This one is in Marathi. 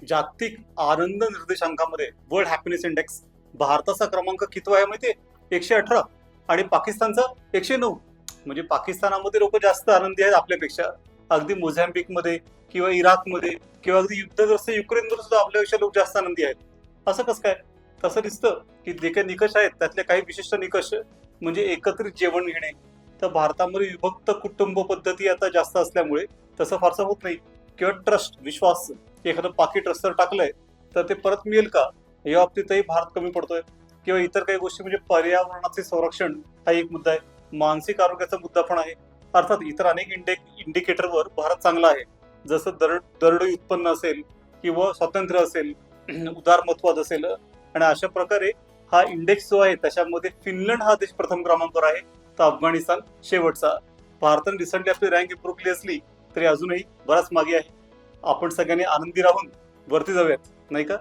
जागतिक आनंद निर्देशांकामध्ये वर्ल्ड हॅपीनेस इंडेक्स भारताचा क्रमांक कितवा आहे माहितीये? 118. आणि पाकिस्तानचा 109. म्हणजे पाकिस्तानामध्ये लोक जास्त आनंदी आहेत आपल्यापेक्षा. अगदी मोझॅम्बिकमध्ये किंवा इराकमध्ये किंवा अगदी युद्धग्रस्त युक्रेनमध्ये सुद्धा आपल्यापेक्षा लोक जास्त आनंदी आहेत. असं कसं काय? तसं दिसतं की जे काही निकष आहेत त्यातले काही विशिष्ट निकष म्हणजे एकत्रित जेवण घेणे. तर भारतामध्ये विभक्त कुटुंब पद्धती आता जास्त असल्यामुळे तसं फारसं होत नाही. किंवा ट्रस्ट, विश्वास, एखादं पाकिट रस्त्यावर टाकलंय तर ते परत मिळेल का, या बाबतीतही भारत कमी पडतोय. किंवा इतर काही गोष्टी म्हणजे पर्यावरणाचे संरक्षण हा एक मुद्दा आहे. मानसिक आरोग्याचा मुद्दा पण आहे. अर्थात इतर अनेक इंडिकेटरवर भारत चांगला आहे. जसं दरडोई उत्पन्न असेल किंवा स्वातंत्र्य असेल, उदारमतवाद असेल. आणि अशा प्रकारे हा इंडेक्स जो आहे त्याच्यामध्ये फिनलंड हा देश प्रथम क्रमांकावर आहे, तर अफगाणिस्तान शेवटचा. भारताने रिसेंटली आपली रँक इम्प्रूव्ह केली असली तरी अजूनही बराच मागे आहे. आपण सगळ्यांनी आनंदी राहून वरती जाऊयात, नाही का?